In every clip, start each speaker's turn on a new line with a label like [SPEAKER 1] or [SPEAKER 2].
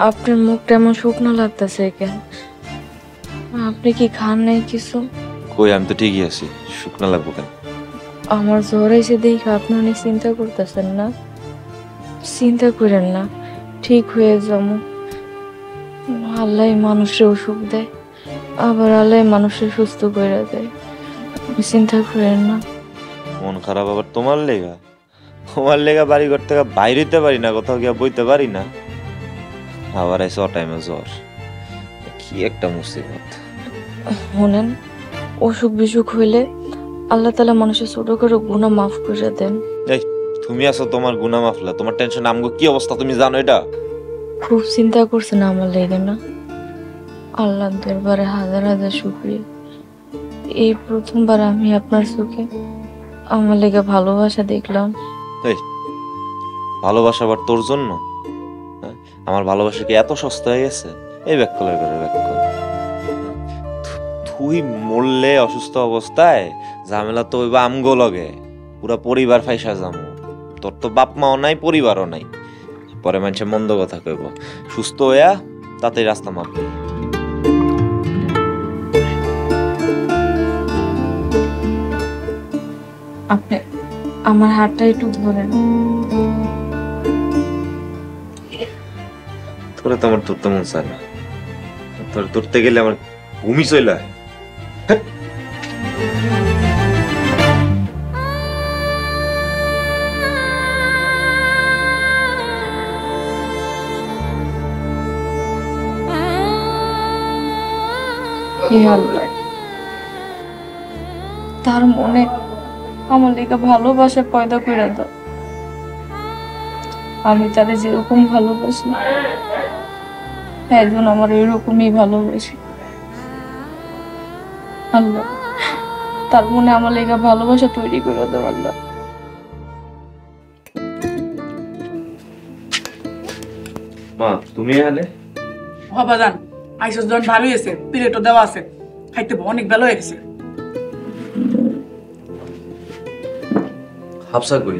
[SPEAKER 1] আপনার মুখটা এমন শুকনো লাগতেছে কেন? আপনি কি খান নাই কিছু?
[SPEAKER 2] কই, আমি তো ঠিকই আছি, শুকনা লাগবো কেন?
[SPEAKER 1] আমার জ্বর এসে দেখে আপনি অনেক চিন্তা করতেছেন না? চিন্তা করেন না, ঠিক হয়ে যাবো। আল্লাহ মানুষের অসুখ দেয়, আবার আল্লাহ মানুষের সুস্থ করে দেয়। আপনি চিন্তা করেন না।
[SPEAKER 2] মন খারাপ আবার তোমার লেগা? তোমার লেগা বাড়ি ঘর থেকে বাইরে হইতে পারি না, কোথাও গিয়া বইতে পারি না, আবার এসে অটাইমে জ্বর। কি একটা মুসিবত।
[SPEAKER 1] শোনেন, অসুখ বিসুখ হইলে আল্লাহ তালা মানুষের ছোট করে গুনাহ মাফ করে দেন।
[SPEAKER 2] এই, তুমি আছো তোমার গুনাহ মাফলা, তোমার টেনশন আমগো কি অবস্থা তুমি জানো এটা?
[SPEAKER 1] খুব চিন্তা করছেন আমার লেগে না? আল্লাহ দরবারে হাজার হাজার শুকরিয়া, এই প্রথমবার আমি আপনার চোখে আমার লেগে ভালোবাসা দেখলাম।
[SPEAKER 2] এই, ভালোবাসা আবার তোর জন্য? হ্যাঁ? আমার ভালোবাসা কি এত সস্তা হয়ে গেছে? এই ব্যাককলের করে ব্যাককল। তুই মরলে অসুস্থ অবস্থায় ঝামেলা তো হইবা আমগো লগে, পুরা পরিবার ফাইসা যামু। তোর তো বাপ মাও নাই, পরিবারও নাই, পরে মানুষে মন্দ কথা কইব। সুস্থ হইয়া তাতেই রাস্তা মাপবে।
[SPEAKER 1] আপনি আমার হাতটা একটু ধরেন।
[SPEAKER 2] তোরে তো আমার ধরতে মন চায় না, তোর ধরতে গেলে আমার ভূমি চলে আয়।
[SPEAKER 1] হে আল্লাহ, তার মনে আমার লেগে ভালোবাসা পয়দা করে দাও। আমি তারে যেরকম ভালোবাসি, একজন আমার এরকমই ভালোবাসি। আল্লাহ, তার মনে আমার লেগে ভালোবাসা তৈরি করে দাও আল্লাহ।
[SPEAKER 2] মা, তুমি এখানে?
[SPEAKER 3] বাবাজান আইসস যখন ভালোই আছে, প্লেটও দেওয়া আছে, খাইতে অনেক বেলা হয়ে গেছে।
[SPEAKER 2] হাফসা কই?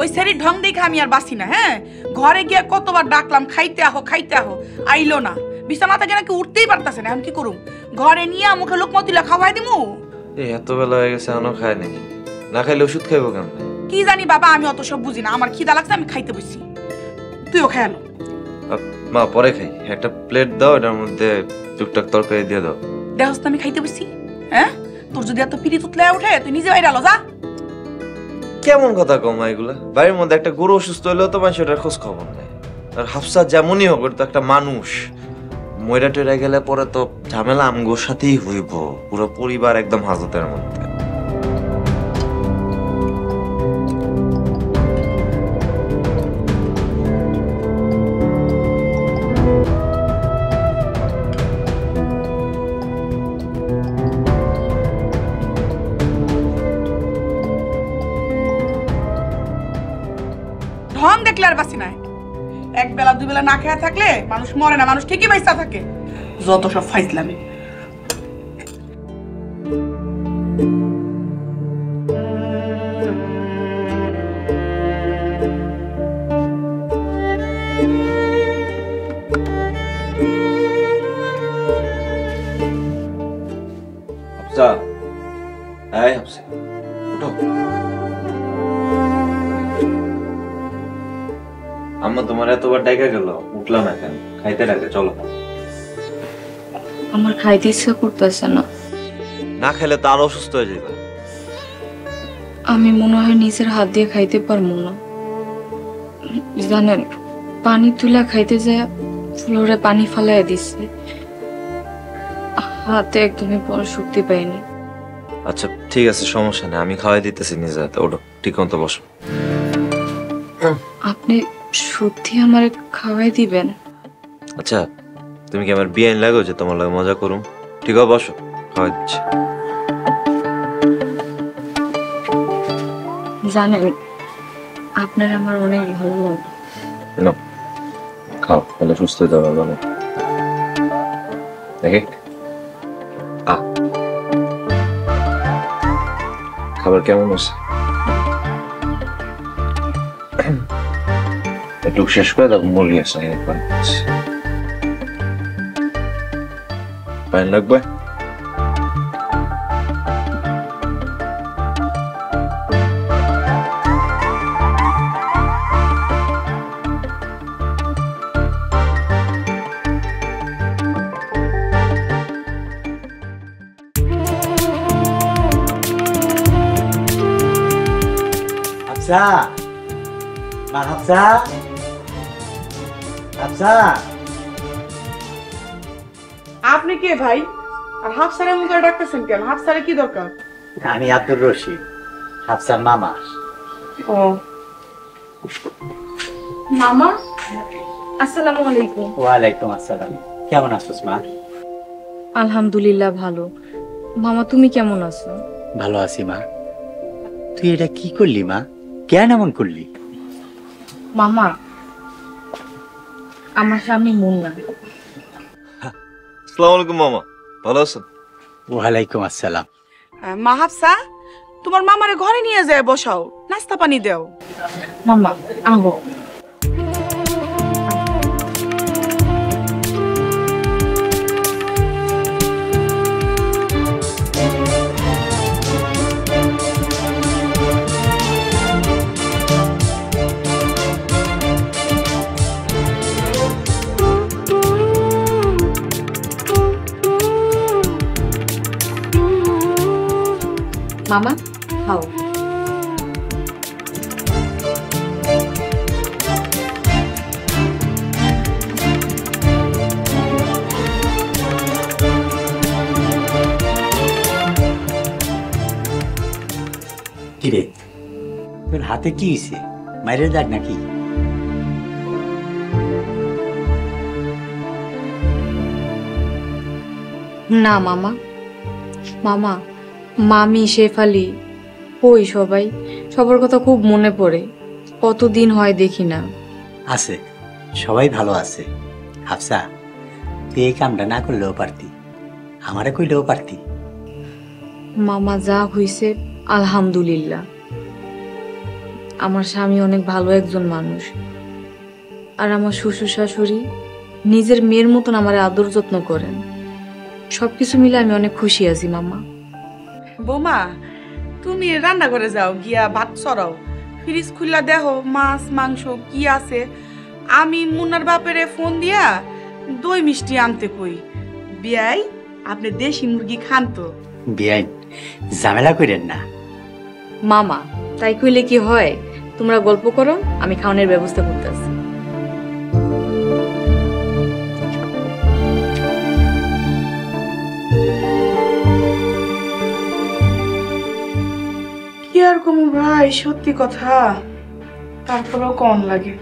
[SPEAKER 3] ওই সেরি ঢং দেখে আমি আর বাসি না। হ্যাঁ, ঘরে গিয়ে কতবার ডাকলাম খাইতে আহো খাইতে আহো, আইলো না। বিছানা থেকে নাকি উঠতেই পারতাছে না। এখন কি করুম? ঘরে নিয়ে মুখে লোকমতিলা খাওয়াই দিমু?
[SPEAKER 2] এই এত বেলা হয়ে গেছে এখনো খায় নাই, না খাইলে ওষুধ খাইবো কেন?
[SPEAKER 3] কি জানি বাবা, আমি অত সব বুঝি না। আমার খিদা লাগছে, আমি খাইতে বসছি। তুইও খেয়ালো।
[SPEAKER 2] মা, পরে খাই। একটা প্লেট দাও, এটার মধ্যে টুকটাক তরকারি দিয়ে দাও।
[SPEAKER 3] দেহস তো আমি খাইতে বসছি। হ্যাঁ, তোর যদি এত পিড়ি তুতলে উঠে, তুই নিজে বাইরে আলো যা।
[SPEAKER 2] কেমন কথা কমা এগুলা? বাড়ির মধ্যে একটা গরু অসুস্থ হইলেও তো মানুষ ওটার খোঁজ খবর নেই। আর হাফসা যেমনই হোক, ওটা তো একটা মানুষ। ময়রা টয়রা গেলে পরে তো ঝামেলা আমগোর সাথেই হইব, পুরো পরিবার একদম হাজতের মধ্যে।
[SPEAKER 3] ঢং দেখলে আর বাসি নাই। এক বেলা দুই বেলা না খেয়ে থাকলে মানুষ মরে না, মানুষ ঠিকই বাইসা থাকে। যত সব ফাইজলামি।
[SPEAKER 2] হাফসা, এই হাফসা, উঠো। আম্মা তোমার এতবার ডাইকা গেল, উঠলা না কেন? খাইতে ডাকে, চলো।
[SPEAKER 1] আমার খাইতে ইচ্ছা করতেছে না।
[SPEAKER 2] না খাইলে তো আরো অসুস্থ হয়ে যাবে।
[SPEAKER 1] আমি মনে হয় নিজের হাত দিয়ে খাইতে পারবো না। জানেন, পানি তুলা খাইতে যায় ফ্লোরে পানি ফালাই দিচ্ছে, হাতে একদমই পর শক্তি পাইনি।
[SPEAKER 2] আচ্ছা ঠিক আছে, সমস্যা নেই, আমি খাওয়াই দিতেছি নিজে হাতে। ওঠো, ঠিক মতো বসো।
[SPEAKER 1] আপনি সত্যি আমার খাওয়াই দিবেন?
[SPEAKER 2] আচ্ছা, তুমি কি আমার বিয়ে লাগো যে তোমার লাগে মজা করুম? ঠিক আছে, বসো, খাওয়াই দিচ্ছি।
[SPEAKER 1] জানেন, আপনার আমার অনেক ভালো লাগে।
[SPEAKER 2] খাও, তাহলে সুস্থ হয়ে যাবে। ভালো দেখে খাবার কেমন আছে? একটু শেষ করে তারপর মুরগি আসে পাইন লাগবে।
[SPEAKER 4] হাফসা, মা হাফসা, হাফসা।
[SPEAKER 3] আপনি কে ভাই? আর হাফসারে মুখে ডাকতেছেন কেন? হাফসারে কি দরকার?
[SPEAKER 4] আমি আব্দুর রশিদ, হাফসার মামা।
[SPEAKER 3] ও মামা, আসসালামু আলাইকুম।
[SPEAKER 4] ওয়ালাইকুম আসসালাম। কেমন আছিস মা?
[SPEAKER 1] আলহামদুলিল্লাহ ভালো। মামা তুমি কেমন আছো?
[SPEAKER 4] ভালো আছি মা। তুই এটা কি করলি মা? কেন এমন করলি?
[SPEAKER 1] মামা, আমার স্বামী মুন্না।
[SPEAKER 2] আসসালামু আলাইকুম মামা, ভালো আছেন?
[SPEAKER 4] ওয়ালাইকুম আসসালাম।
[SPEAKER 3] মা হাফসা, তোমার মামারে ঘরে নিয়ে যায় বসাও, নাস্তা পানি দাও।
[SPEAKER 1] মামা আহো। মামা খাও।
[SPEAKER 4] কিরে, তোর হাতে কি হয়েছে? মায়ের দাগ নাকি?
[SPEAKER 1] না মামা, মামা মামি শেফালি ওই সবাই, সবার কথা খুব মনে পড়ে। কতদিন হয় দেখি না।
[SPEAKER 4] আছে, সবাই ভালো আছে। হাফসা, তুই এই কামটা না করলেও পারতি, আমারে কইলেও পারতি।
[SPEAKER 1] মামা যা হইছে আলহামদুলিল্লাহ। আমার স্বামী অনেক ভালো একজন মানুষ, আর আমার শ্বশুর শাশুড়ি নিজের মেয়ের মতন আমার আদর যত্ন করেন। সবকিছু মিলে আমি অনেক খুশি আছি মামা।
[SPEAKER 3] বৌমা, তুমি রান্না করে যাও, গিয়া ভাত চড়াও, ফ্রিজ খুললা দেখো মাছ মাংস কি আছে। আমি মুন্নার বাপেরে ফোন দিয়া দই মিষ্টি আনতে কই। বিয়াই, আপনি দেশি মুরগি খান তো।
[SPEAKER 4] বিয়াই, ঝামেলা করেন না।
[SPEAKER 1] মামা তাই কইলে কি হয়? তোমরা গল্প করো, আমি খাওয়ানোর ব্যবস্থা করতেছি।
[SPEAKER 3] কি আর কমু ভাই, সত্যি কথা, তারপরেও কম লাগে।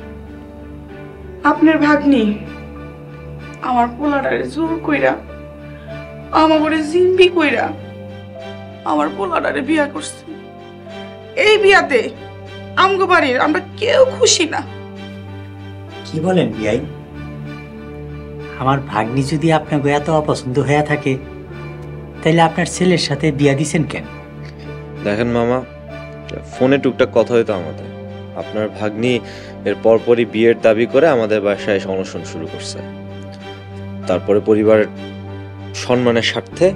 [SPEAKER 3] আপনার ভাগ্নি আমার পোলাটারে জোর কইরা, আমার করে জিম্বি কইরা আমার পোলাটারে বিয়া করছে। এই বিয়াতে আমগো বাড়ির আমরা কেউ খুশি না।
[SPEAKER 4] কি বলেন বিয়াই? আমার ভাগ্নি যদি আপনাকে এত অপছন্দ হয়ে থাকে, তাইলে আপনার ছেলের সাথে বিয়া দিছেন কেন?
[SPEAKER 2] দেখেন মামা, ফোনে টুকটাক কথা হইতো আমাদের। আপনার ভাগ্নি এর পরপরই বিয়ের দাবি করে আমাদের বাসায় অনশন শুরু করছে। তারপরে পরিবারের সম্মানের স্বার্থে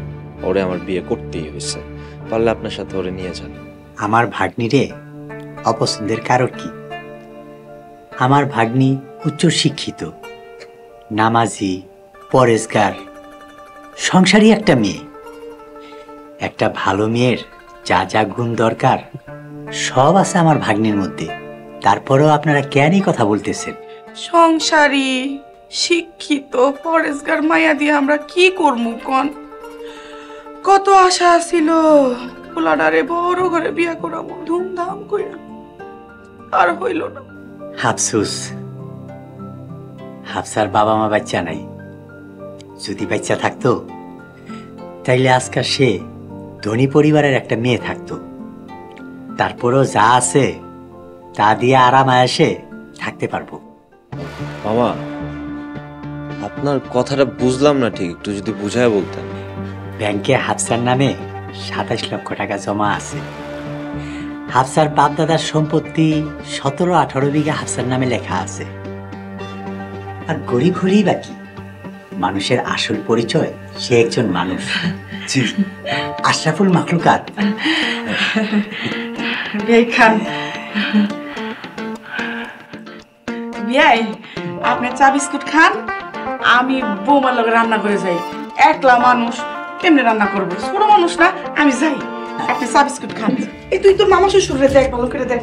[SPEAKER 2] ওরে আমার বিয়ে করতেই হয়েছে। পারলে আপনার সাথে ওরে নিয়ে যান।
[SPEAKER 4] আমার ভাগ্নিরে অপছন্দের কারণ কি? আমার ভাগ্নি উচ্চ শিক্ষিত, নামাজি, পরেজগার, সংসারী একটা মেয়ে। একটা ভালো মেয়ের যা যা গুণ দরকার সব আছে আমার ভাগ্নির মধ্যে। তারপরেও আপনারা কেনই কথা বলতেছেন?
[SPEAKER 3] সংসারী, শিক্ষিত, পরেশগার মায়া দিয়ে আমরা কি করবো কন? কত আশা ছিল পোলাডারে বড় ঘরে বিয়া করাবো ধুমধাম কইরা, আর হইল না।
[SPEAKER 4] আফসোস, হাফসার বাবা মা বাচ্চা নাই। যদি বাচ্চা থাকতো তাইলে আজকাল সে ধনী পরিবারের একটা মেয়ে থাকতো। তারপরেও যা আছে তা দিয়ে আরাম আয়েসে থাকতে পারবো।
[SPEAKER 2] মামা, আপনার কথাটা বুঝলাম না ঠিক, একটু যদি বুঝায় বলতেন।
[SPEAKER 4] ব্যাংকে হাফসার নামে 27 লক্ষ টাকা জমা আছে। হাফসার বাপ দাদার সম্পত্তি 17-18 বিঘা হাফসার নামে লেখা আছে। আর গরিব হলেই বা কি, মানুষের আসল পরিচয় সে একজন মানুষ।
[SPEAKER 2] জি
[SPEAKER 4] আশরাফুল মাখলুকাত।
[SPEAKER 3] বিয়াই খান। বিয়াই আপনি চা বিস্কুট খান, আমি বৌমার লগে রান্না করে যাই। একলা মানুষ কেমনে রান্না করবো, ছোট মানুষ না, আমি যাই। আপনি চা বিস্কুট খান। এই তুই তোর মামা শ্বশুরে দেখ, ভালো করে দেখ।